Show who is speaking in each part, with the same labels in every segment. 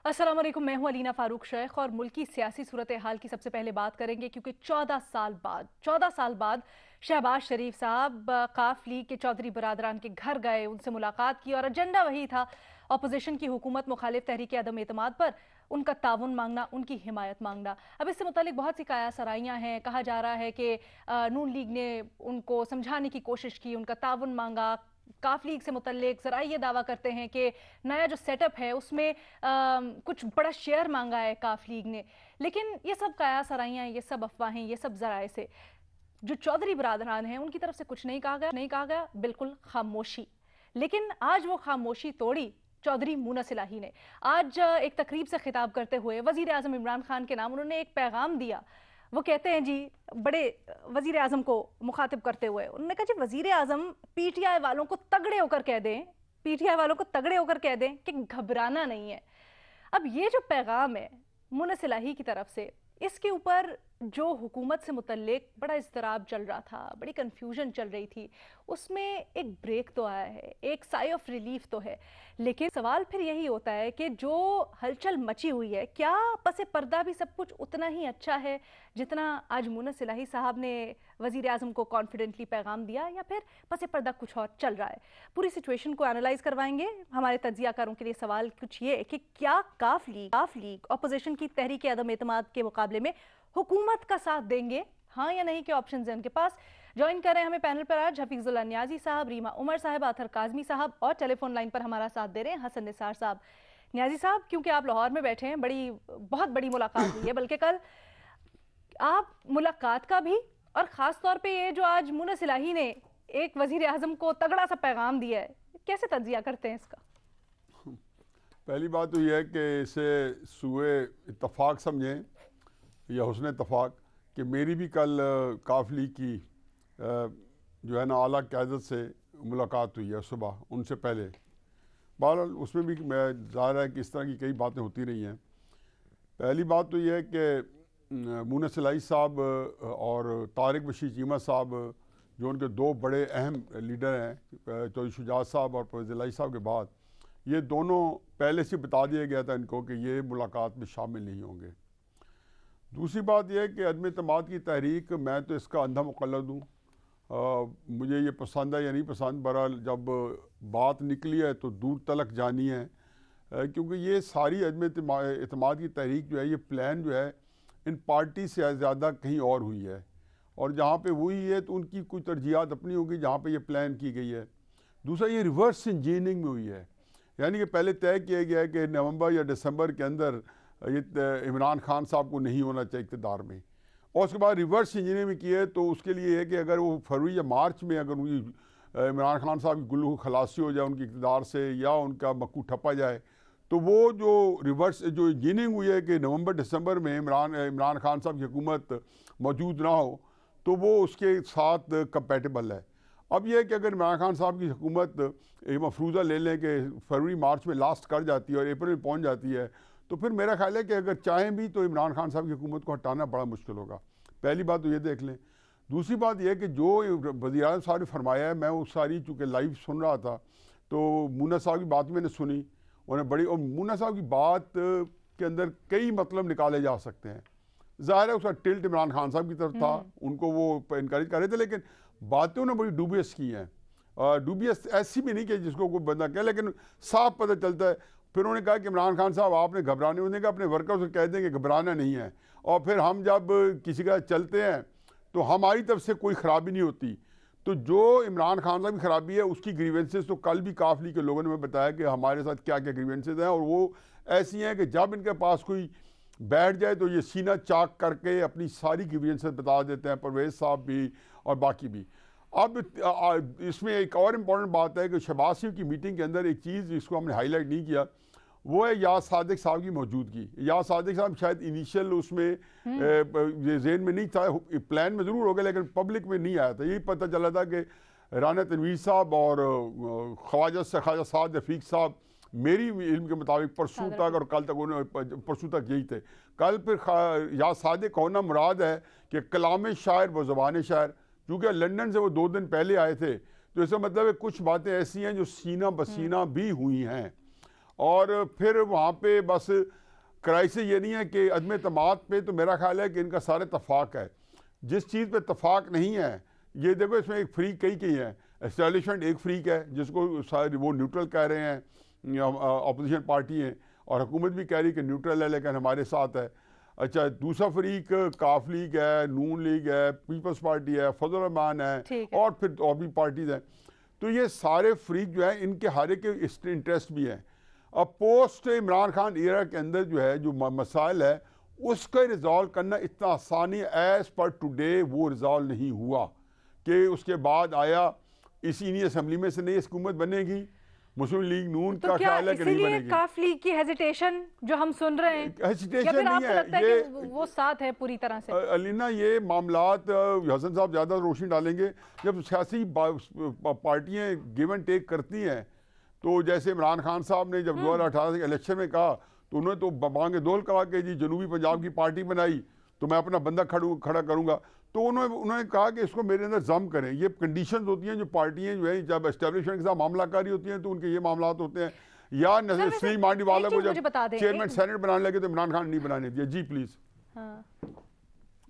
Speaker 1: अस्सलाम वालेकुम, मैं हूं अलीना फारूक शेख और मुल्की सियासी सूरत हाल की सबसे पहले बात करेंगे क्योंकि 14 साल बाद शहबाज शरीफ साहब काफ लीग के चौधरी बरादरान के घर गए, उनसे मुलाकात की और एजेंडा वही था, अपोजिशन की हुकूमत मुखालिफ तहरीक अदम एतमाद पर उनका ताउन मांगना, उनकी हिमायत मांगना। अब इससे मुतालिक बहुत सी काया सराइयाँ हैं। कहा जा रहा है कि नून लीग ने उनको समझाने की कोशिश की, उनका ताउन मांगा। काफ लीग से मुतल्लिक जरा ये दावा करते हैं कि नया जो सेटअप है उसमें कुछ बड़ा शेयर मांगा है काफ लीग ने। लेकिन ये सब काया सराइयाँ, ये सब अफवाहें, ये सब जराए से जो चौधरी बरादरान हैं उनकी तरफ से कुछ नहीं कहा गया, बिल्कुल खामोशी। लेकिन आज वो खामोशी तोड़ी चौधरी मुनस इलाही ने। आज एक तकरीब से खिताब करते हुए वजीर आजम इमरान खान के नाम उन्होंने एक पैगाम दिया। वो कहते हैं जी, बड़े वजीर आजम को मुखातिब करते हुए उन्होंने कहा जी, वजीर आजम पीटीआई वालों को तगड़े होकर कह दें, पीटीआई वालों को तगड़े होकर कह दें कि घबराना नहीं है। अब ये जो पैगाम है मुनस इलाही की तरफ से, इसके ऊपर जो हुकूमत से मुतल्लिक बड़ा इज़्तिराब चल रहा था, बड़ी कन्फ्यूजन चल रही थी, उसमें एक ब्रेक तो आया है, एक साई ऑफ रिलीफ तो है। लेकिन सवाल फिर यही होता है कि जो हलचल मची हुई है, क्या पसे पर्दा भी सब कुछ उतना ही अच्छा है जितना आज मुनस इलाही साहब ने वजीर आजम को कॉन्फिडेंटली पैगाम दिया, या फिर पसे पर्दा कुछ और चल रहा है? पूरी सिचुएशन को एनालाइज करवाएंगे। हमारे तज्जियाकारों के लिए सवाल कुछ ये कि क्या काफ लीग अपोजिशन की तहरीक अदम एतमाद के मुकाबले में हुकूमत का साथ देंगे, हाँ या नहीं के ऑप्शन है उनके पास। ज्वाइन करें हमें पैनल पर आज हफीजुल्लाह नियाजी साहब, रीमा उमर साहब, अतर काजमी साहब, और टेलीफोन लाइन पर हमारा साथ दे रहे हैं हसन निसार साहब। नियाजी साहब, क्योंकि आप लाहौर में बैठे हैं, बहुत बड़ी मुलाकात हुई है, बल्कि कल आप मुलाकात का भी, और ख़ास तौर पे ये जो आज मुनस इलाही ने एक वज़ीर आज़म को तगड़ा सा पैगाम दिया है, कैसे तज्जिया करते हैं इसका?
Speaker 2: पहली बात तो यह है कि इसे सूए इत्तफाक समझें या हुस्न इत्तफाक कि मेरी भी कल काफ लीग की जो है ना आला क़यादत से मुलाकात हुई है सुबह, उनसे पहले। बहरहाल उसमें भी मैं ज़ाहिर है कि इस तरह की कई बातें होती रही हैं। पहली बात तो यह है कि मुनस इलाही साहब और तारिक बशीर चीमा साहब, जो उनके दो बड़े अहम लीडर हैं, चौधरी शुजात साहब और परवेज़ इलाही साहब के बाद, ये दोनों पहले से बता दिया गया था इनको कि ये मुलाकात में शामिल नहीं होंगे। दूसरी बात यह है कि अदम एतमाद की तहरीक, मैं तो इसका अंधा मुक़ल्लिद हूँ। मुझे ये पसंद है या नहीं पसंद, बहरहाल जब बात निकली है तो दूर तलक जानी है, क्योंकि ये सारी अदम एतमाद की तहरीक जो है, ये प्लान जो है इन पार्टी से ज़्यादा कहीं और हुई है, और जहाँ पे हुई है तो उनकी कुछ तरजीहात अपनी होगी जहाँ पे ये प्लान की गई है। दूसरा, ये रिवर्स इंजीनियरिंग में हुई है, यानी कि पहले तय किया गया है कि नवंबर या दिसंबर के अंदर ये इमरान खान साहब को नहीं होना चाहिए इक़्तिदार में, और उसके बाद रिवर्स इंजीनियरिंग में किया है। तो उसके लिए है कि अगर वो फरवरी या मार्च में अगर उनकी इमरान खान साहब की गुल्लू खलासी हो जाए उनकी इक़्तिदार से, या उनका मक्कू ठप्पा जाए, तो वो जो रिवर्स जो इंजीनियरिंग हुई है कि नवंबर दिसंबर में इमरान खान साहब की हुकूमत मौजूद ना हो, तो वो उसके साथ कंपैटिबल है। अब यह है कि अगर इमरान खान साहब की हुकूमत मफरूज़ा ले लें कि फरवरी मार्च में लास्ट कर जाती है और अप्रैल में पहुँच जाती है, तो फिर मेरा ख्याल है कि अगर चाहें भी तो इमरान खान साहब की हुकूमत को हटाना बड़ा मुश्किल होगा। पहली बात तो ये देख लें। दूसरी बात यह है कि जो वज़ीर आज़म साहब ने फरमाया है, मैं वो सारी चूँकि लाइव सुन रहा था, तो मुन्ना साहब की बात मैंने सुनी, उन्हें बड़ी, और मुन्ना साहब की बात के अंदर कई मतलब निकाले जा सकते हैं। ज़ाहिर है उसका टिल्ट इमरान खान साहब की तरफ था, उनको वो इनकरेज कर रहे थे, लेकिन बातें उन्होंने बड़ी डूबियस की हैं। डूबियस ऐसी भी नहीं कि जिसको कोई बंदा कहे, लेकिन साफ पता चलता है। फिर उन्होंने कहा कि इमरान खान साहब आपने घबराने, उन्होंने कहा अपने वर्कर्स को कह दें कि घबराना नहीं है, और फिर हम जब किसी का चलते हैं तो हमारी तरफ से कोई ख़राबी नहीं होती। तो जो इमरान खान साहब की ख़राबी है उसकी ग्रीवेंसेस तो कल भी काफ लीग के लोगों ने हमें बताया कि हमारे साथ क्या क्या ग्रीवेंसेस हैं, और वो ऐसी हैं कि जब इनके पास कोई बैठ जाए तो ये सीना चाक करके अपनी सारी ग्रीवेंसेस बता देते हैं, परवेज़ साहब भी और बाकी भी। अब इसमें एक और इम्पॉर्टेंट बात है कि शहबाज शरीफ की मीटिंग के अंदर एक चीज़ जिसको हमने हाईलाइट नहीं किया, वो है याद सादिक साहब की मौजूदगी। याद सादिक साहब शायद इनिशियल उसमें जेन में नहीं था, प्लान में ज़रूर हो गया, लेकिन पब्लिक में नहीं आया था। यही पता चला था कि राना तनवीर साहब और ख्वाजा साद रफ़ीक साहब मेरी इल्म के मुताबिक परसों तक और कल तक, उन्होंने परसों तक यही थे। कल फिर याद सादिक होना मुराद है कि कलाम शायर व ज़बान शायर, क्योंकि लंदन से वो 2 दिन पहले आए थे, तो इसका मतलब है कुछ बातें ऐसी हैं जो सीना बसीना भी हुई हैं। और फिर वहाँ पे बस क्राइसिस ये नहीं है कि अदम एतमाद पे, तो मेरा ख्याल है कि इनका सारे तफाक है। जिस चीज़ पे तफाक नहीं है, ये देखो इसमें एक फ्रीक कई हैं। एस्टैब्लिशमेंट एक फ्रीक है जिसको वो न्यूट्रल कह रहे हैं, अपोजिशन पार्टी हैं, और हुकूमत भी कह रही कि न्यूट्रल है लेकिन हमारे साथ है। अच्छा, दूसरा फरीक काफ लीग है, नून लीग है, पीपल्स पार्टी है, फजल रहमान है, और फिर और भी पार्टीज हैं। तो ये सारे फरीक जो है इनके हर एक के इंटरेस्ट भी हैं। अब पोस्ट इमरान खान एरा के अंदर जो है जो मसाइल है उसका रिजॉल्व करना इतना आसानी एज पर टुडे वो रिजॉल्व नहीं हुआ कि उसके बाद आया इसी नहीं असम्बली में से नई हुकूमत बनेगी। मुस्लिम लीग नून
Speaker 1: तो
Speaker 2: का ख्याल है कि नहीं बनेगी।
Speaker 1: काफ लीग की हेजिटेशन जो हम सुन रहे हैं,
Speaker 2: हेजिटेशन नहीं है, ये
Speaker 1: वो साथ है पूरी तरह से।
Speaker 2: अलीना, ये मामलात हसन साहब ज़्यादा रोशनी डालेंगे। जब सियासी पार्टियां गिव एंड टेक करती हैं, तो जैसे इमरान खान साहब ने जब 2018 के इलेक्शन में कहा तो उन्होंने तो बांगे दौल कहा कि जी जनूबी पंजाब की पार्टी बनाई तो मैं अपना बंदा खड़ा करूंगा। तो उन्होंने कहा कि इसको मेरे अंदर जम करें। ये कंडीशंस होती हैं जो पार्टियां जो है जब एस्टेब्लिशमेंट के साथ मामलाकारी होती हैं तो उनके ये मामला होते हैं। या नसरीन मांडीवाला को जब चेयरमैन सेनेट बनाने लगे तो इमरान खान नहीं बनाने दिया। जी प्लीज।
Speaker 1: हाँ।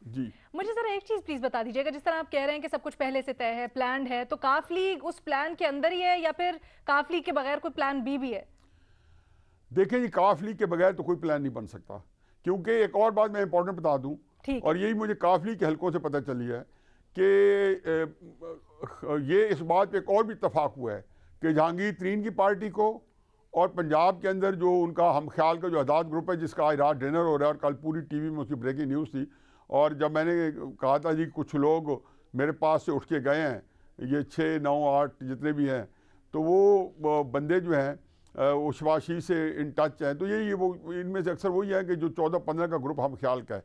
Speaker 2: जी
Speaker 1: मुझे जरा एक चीज प्लीज बता दीजिएगा, जिस तरह आप कह रहे हैं कि सब कुछ पहले से तय है, प्लान है, तो काफ लीग उस प्लान के अंदर ही है या फिर काफ लीग के बगैर कोई प्लान बी भी है?
Speaker 2: देखें जी, काफ लीग के बगैर तो कोई प्लान नहीं बन सकता, क्योंकि एक और बात मैं इंपॉर्टेंट बता दूं, और यही मुझे काफ लीग के हलकों से पता चली है कि ये इस बात पे एक और भी इत्तफाक हुआ है कि जहांगीर तरीन की पार्टी को और पंजाब के अंदर जो उनका हम ख्याल का जो आज़ाद ग्रुप है जिसका आज रात डिनर हो रहा है और कल पूरी टीवी में उसकी ब्रेकिंग न्यूज़ थी, और जब मैंने कहा था जी कुछ लोग मेरे पास से उठ के गए हैं, ये 6, 9, 8 जितने भी हैं, तो वो बंदे जो हैं वो शबाशी से इन टच हैं। तो यही वो इनमें से अक्सर वही है कि जो 14-15 का ग्रुप हम ख्याल का है।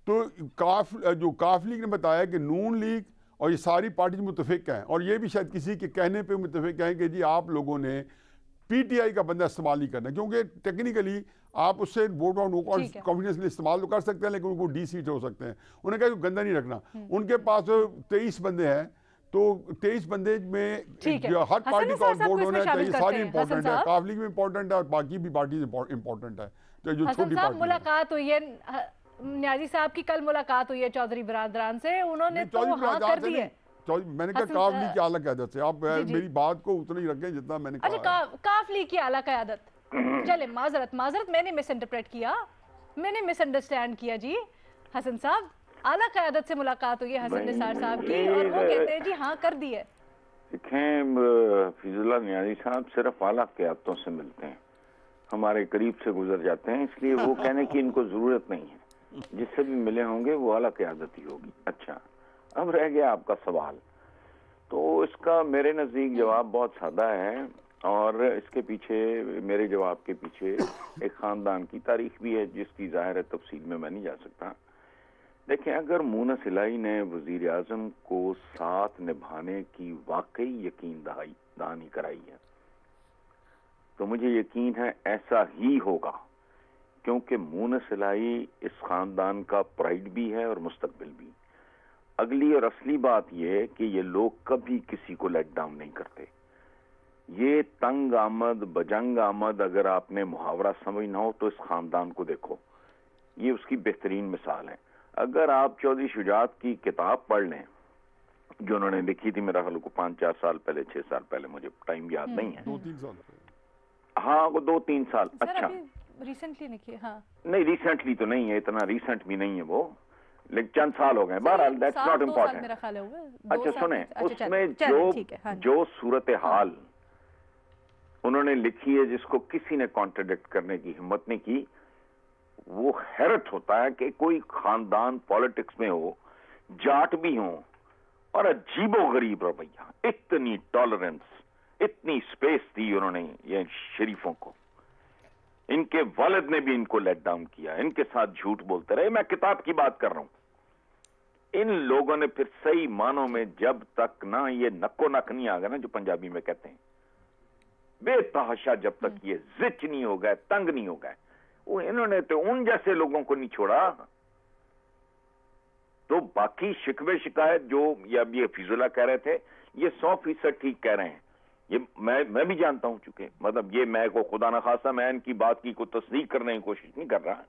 Speaker 2: तो काफ लीग ने बताया कि नून लीग और ये सारी पार्टी मुतफिक हैं, और ये भी शायद किसी के कहने पे मुतफिक हैं कि जी आप लोगों ने पीटीआई का बंदा इस्तेमाल नहीं करना, क्योंकि टेक्निकली आप उससे वोट ऑन कॉन्फिडेंस के लिए इस्तेमाल तो कर सकते हैं लेकिन उनको डी सीट हो सकते हैं। उन्होंने कहा गंदा नहीं रखना। उनके पास 23 बंदे हैं, तो 23 बंदे में हर पार्टी का वोट होना चाहिए। सारी इंपॉर्टेंट है, काफ लीग भी इंपॉर्टेंट है और बाकी भी पार्टी इंपॉर्टेंट है। तो जो छोटी पार्टी
Speaker 1: मुलाकात हुई है न्याजी साहब की, कल मुलाकात हुई है चौधरी बिरादरान से, उन्होंने तो हाँ कर दी है।
Speaker 2: मैंने कहा काफ लीग की आला क़यादत से आप मेरी बात को उतना ही रखें जितना मैंने कहा।
Speaker 1: अच्छा, काफ लीग की आला क़यादत, चले माजरत मैंने मिस इंटरप्रेट किया, मैंने मिसअंडरस्टैंड किया जी। हसन साहब, आला क़यादत से मुलाकात हुई है हसन निसार साहब की और वो कहते हैं जी हाँ कर दी है।
Speaker 3: देखें, फिजुल्लाह नियाज़ी साहब सिर्फ आला क़यादतों से मिलते हैं, हमारे करीब से गुजर जाते हैं, इसलिए वो कहने की इनको जरूरत नहीं है। जिससे भी मिले होंगे वो आला क़यादत ही होगी। अच्छा, अब रह गया आपका सवाल, तो इसका मेरे नज़दीक जवाब बहुत सादा है, और इसके पीछे, मेरे जवाब के पीछे एक ख़ानदान की तारीख भी है जिसकी ज़ाहिर तफसील में मैं नहीं जा सकता। देखें, अगर मूनस इलाही ने वज़ीर आज़म को साथ निभाने की वाकई यकीन दहानी कराई है तो मुझे यकीन है ऐसा ही होगा, क्योंकि मूनस इलाही इस ख़ानदान का प्राइड भी है और मुस्तकबिल भी। अगली और असली बात यह है कि ये लोग कभी किसी को लेट डाउन नहीं करते। ये तंग आमद बजंग आमद, अगर आपने मुहावरा समझना हो तो इस खानदान को देखो, ये उसकी बेहतरीन मिसाल है। अगर आप चौधरी शुजात की किताब पढ़ लें जो उन्होंने लिखी थी, मेरा ख्याल को 5-4 साल पहले, 6 साल पहले, मुझे टाइम याद नहीं है,
Speaker 2: 2-3 साल,
Speaker 3: हाँ वो 2-3 साल। अच्छा,
Speaker 1: रिसेंटली लिखी? हाँ
Speaker 3: नहीं, रिसेंटली तो नहीं है, इतना रिसेंट भी नहीं है वो, लेकिन चंद साल हो गए। बहरहाल दैट्स नॉट इम्पोर्टेंट। अच्छा सुने, उसमें जो सूरत हाल उन्होंने लिखी है जिसको किसी ने कॉन्ट्रडिक्ट करने की हिम्मत नहीं की, वो हैरत होता है कि कोई खानदान पॉलिटिक्स में हो, जाट भी हो, और अजीबो गरीब रवैया, इतनी टॉलरेंस, इतनी स्पेस दी उन्होंने ये शरीफों को। इनके वालिद ने भी इनको लेट डाउन किया, इनके साथ झूठ बोलते रहे। मैं किताब की बात कर रहा हूं। इन लोगों ने फिर सही मानों में जब तक ना ये नक्को नक नहीं आ गया ना, जो पंजाबी में कहते हैं, बेतहाशा, जब तक ये जिच नहीं हो गए, तंग नहीं हो गए, वो इन्होंने तो उन जैसे लोगों को नहीं छोड़ा। तो बाकी शिकवे शिकायत जो ये फिजुल्लाह कह रहे थे, ये 100% ठीक कह रहे हैं। ये मैं भी जानता हूं, चुके मतलब ये मैं को खुदा न खासा मैं इनकी बात की कोई तस्दीक करने की कोशिश नहीं कर रहा,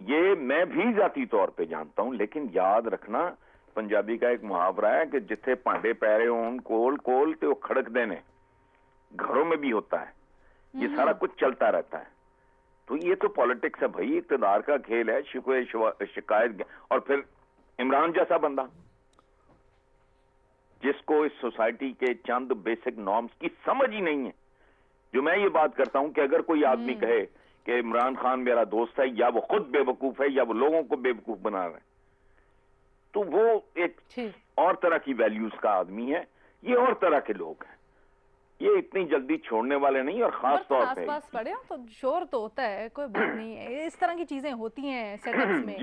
Speaker 3: ये मैं भी जाती तौर पे जानता हूं। लेकिन याद रखना, पंजाबी का एक मुहावरा है कि जिथे भांडे पै रहे हो कोल कोल ते वो खड़क देने, घरों में भी होता है, ये सारा कुछ चलता रहता है। तो ये तो पॉलिटिक्स है भाई, इक्तदार का खेल है, शिकायत। और फिर इमरान जैसा बंदा जिसको इस सोसाइटी के चंद बेसिक नॉर्म्स की समझ ही नहीं है। जो मैं ये बात करता हूं कि अगर कोई आदमी कहे कि इमरान खान मेरा दोस्त है, या वो खुद बेवकूफ है या वो लोगों को बेवकूफ बना रहा है, तो वो एक और तरह की वैल्यूज का आदमी है, ये और तरह के लोग हैं, ये इतनी जल्दी छोड़ने वाले नहीं। और खास तौर पे
Speaker 1: आसपास पड़े हो तो शोर तो होता है, कोई बात नहीं है, इस तरह की चीजें होती हैं सेटअप्स में,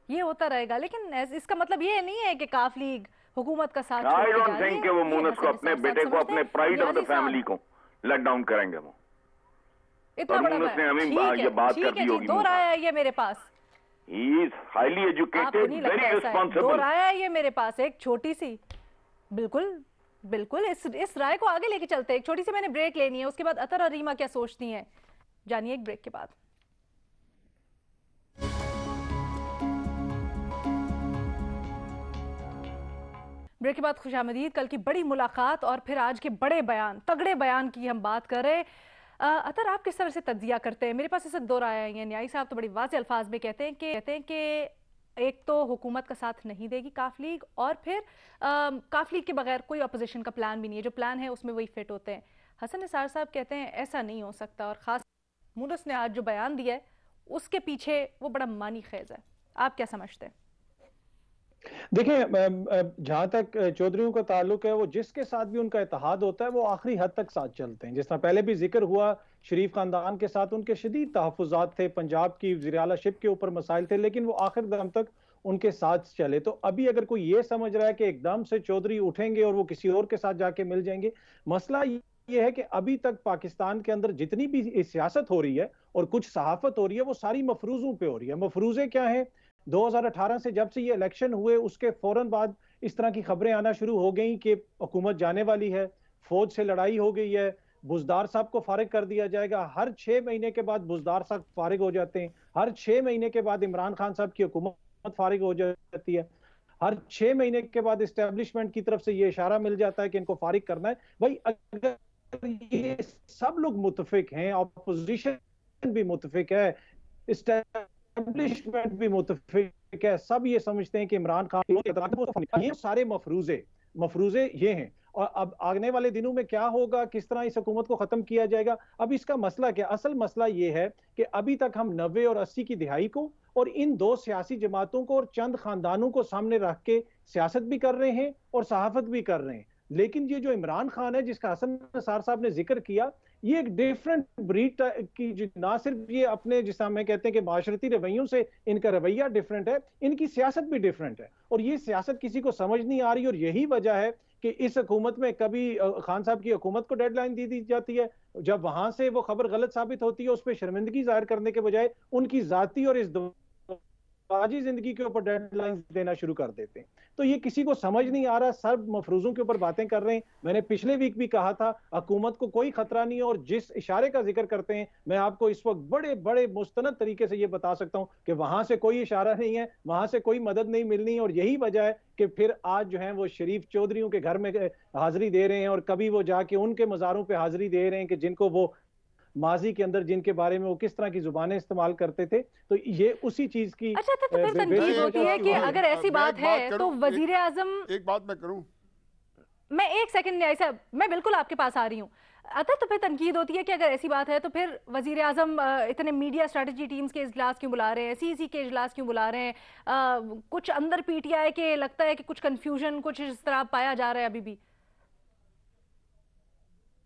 Speaker 1: ये होता रहेगा। लेकिन इसका मतलब ये नहीं है कि काफ लीग हुकूमत का साथ
Speaker 3: आई डोंट थिंक कि वो मुनस को, अपने बेटे को, अपने प्राइड ऑफ द फैमिली को लेट डाउन करेंगे वो।
Speaker 1: इतना बड़ा
Speaker 3: मुनस ने हमें ये बात कर दी होगी।
Speaker 1: दो राय है ये मेरे पास,
Speaker 3: he is highly educated, very responsible.
Speaker 1: दो राय है ये मेरे पास, एक छोटी सी, बिल्कुल बिल्कुल इस राय को आगे लेके चलते हैं। एक छोटी सी मैंने ब्रेक लेनी है, उसके बाद अतर और रीमा क्या सोचती हैं जानिए एक ब्रेक के बाद। ब्रेक के बाद खुशामदीद। कल की बड़ी मुलाकात और फिर आज के बड़े बयान, तगड़े बयान की हम बात कर रहे हैं। अतर आप किस तरह से तज्जिया करते हैं? मेरे पास इस वक्त दो राय आई हैं। न्यायी साहब तो बड़ी वाज़ेह अल्फाज में कहते हैं कि एक तो हुकूमत का साथ नहीं देगी काफ लीग, और फिर काफ लीग के बगैर कोई अपोजिशन का प्लान भी नहीं है, जो प्लान है उसमें वही फिट होते हैं। हसन निसार साहब कहते हैं ऐसा नहीं हो सकता, और ख़ास मुनस ने आज जो बयान दिया है उसके पीछे वो बड़ा मानी खेज है। आप क्या समझते हैं?
Speaker 4: देखिए, जहां तक चौधरियों का ताल्लुक है, वो जिसके साथ भी उनका इत्तेहाद होता है वो आखिरी हद तक साथ चलते हैं। जिस तरह पहले भी जिक्र हुआ, शरीफ खानदान के साथ उनके शदीद तहफ़्फ़ुज़ात थे, पंजाब की वज़ीर-ए-आला-शिप के ऊपर मसाइल थे, लेकिन वो आखिर दम तक उनके साथ चले। तो अभी अगर कोई ये समझ रहा है कि एकदम से चौधरी उठेंगे और वो किसी और के साथ जाके मिल जाएंगे, मसला ये है कि अभी तक पाकिस्तान के अंदर जितनी भी सियासत हो रही है और कुछ सहाफत हो रही है, वो सारी मफरूजों पे हो रही है। मफरूजे क्या है? 2018 से जब से ये इलेक्शन हुए उसके फौरन बाद इस तरह की खबरें आना शुरू हो गई कि हुकूमत जाने वाली है, फौज से लड़ाई हो गई है, बुज़दार साहब को फारिग कर दिया जाएगा। हर 6 महीने के बाद बुज़दार साहब फारिग हो जाते हैं, हर 6 महीने के बाद इमरान खान साहब की हुकूमत फारिग हो जाती है, हर 6 महीने के बाद इस्टेब्लिशमेंट की तरफ से ये इशारा मिल जाता है कि इनको फारिग करना है। भाई अगर ये सब लोग मुत्तफिक हैं, ऑपोजिशन भी मुत्तफिक है, एस्टेब्लिशमेंट भी मुत्तफिक है, सब ये समझते हैं कि इमरान खान, ये सारे मफरूजे ये हैं। और अब आने वाले दिनों में क्या होगा, किस तरह इस हुकूमत को खत्म किया जाएगा, अब इसका मसला क्या? असल मसला ये है कि अभी तक हम 90 और 80 की दिहाई को और इन दो सियासी जमातों को और चंद खानदानों को सामने रख के सियासत भी कर रहे हैं और सहाफत भी कर रहे हैं। लेकिन ये जो इमरान खान है, जिसका हसन निसार साहब ने जिक्र किया, ये एक डिफरेंट ब्रीड की, ना सिर्फ ये अपने, जिस हम कहते हैं कि माशरती रवैयों से इनका रवैया डिफरेंट है, इनकी सियासत भी डिफरेंट है। और ये सियासत किसी को समझ नहीं आ रही, और यही वजह है कि इस हुकूमत में कभी खान साहब की हुकूमत को डेडलाइन दी जाती है, जब वहां से वो खबर गलत साबित होती है उस पर शर्मिंदगी जाहिर करने के बजाय उनकी जाती और इस आजी जिंदगी के ऊपर डेडलाइन देना शुरू कर देते हैं। तो ये किसी को समझ नहीं आ रहा, सब मफरूजों के ऊपर बातें कर रहे हैं। मैंने पिछले वीक भी कहा था हुकूमत को कोई खतरा नहीं है, और जिस इशारे का जिक्र करते हैं मैं आपको इस वक्त बड़े बड़े मुस्तनद तरीके से ये बता सकता हूं कि वहां से कोई इशारा नहीं है, वहां से कोई मदद नहीं मिलनी है। और यही वजह है कि फिर आज जो है वो शरीफ चौधरियों के घर में हाजिरी दे रहे हैं, और कभी वो जाके उनके मज़ारों पर हाजिरी दे रहे हैं कि जिनको वो माजी के अंदर, जिनके बारे में वो किस तरह की जुबानें इस्तेमाल करते थे। तो ये उसी चीज की
Speaker 1: अच्छा, तो फिर तनकीद होती है कि अगर ऐसी बात है तो वजीर आजम,
Speaker 2: एक बात मैं करूं,
Speaker 1: मैं एक सेकंड न्याय साहब, मैं बिल्कुल आपके पास आ रही हूँ। अतः तो फिर तनकीद होती है कि अगर ऐसी बात है तो फिर वजीर आजम इतने मीडिया स्ट्रेटजी टीम्स के इजलास क्यों बुला रहे हैं, सीसी के इजलास क्यों बुला रहे हैं? कुछ अंदर पीटीआई के लगता है कि कुछ कंफ्यूजन, कुछ इस तरह पाया जा रहा है अभी भी।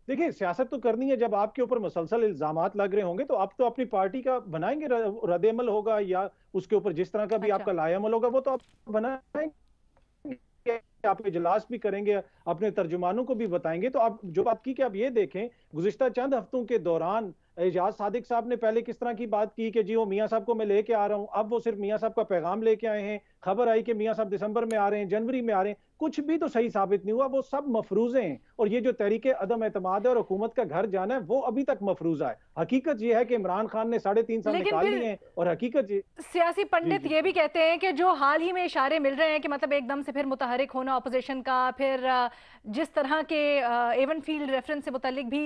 Speaker 4: देखिए, सियासत तो करनी है, जब आपके ऊपर मुसलसल इल्जामात लग रहे होंगे तो आप तो अपनी पार्टी का बनाएंगे, रद्द-ए-अमल होगा या उसके ऊपर जिस तरह का भी आपका लाए-अमल होगा वो तो आप बनाएंगे, आप इजलास भी करेंगे, अपने तर्जुमानों को भी बताएंगे। तो आप जो बात की कि आप ये देखें, गुज़िश्ता चंद हफ्तों के दौरान एजाज सादिक साहब ने पहले किस तरह की बात की कि जी वो मियाँ साहब को मैं लेके आ रहा हूँ, अब वो सिर्फ मियाँ साहब का पैगाम लेके आए हैं। खबर आई कि मियाँ साहब दिसंबर में आ रहे हैं, जनवरी में आ रहे हैं, कुछ भी तो सही साबित नहीं हुआ। वो सब मफरूजे हैं। और ये जो तहरीके अदम एतमाद है और हुकूमत का घर जाना है, वो अभी तक मफरूजा है। हकीकत ये है कि इमरान खान ने 3.5 साल
Speaker 1: लेकिन
Speaker 4: निकाल
Speaker 1: फिर
Speaker 4: लिए हैं। और हकीकत ये
Speaker 1: सियासी
Speaker 4: जी
Speaker 1: पंडित
Speaker 4: जी
Speaker 1: ये भी कहते हैं कि जो हाल ही में इशारे मिल रहे हैं कि मतलब एकदम से फिर मुतहरिक होना ऑपोजिशन का, फिर जिस तरह के एवन फील्ड रेफरेंस से मुतल्लिक भी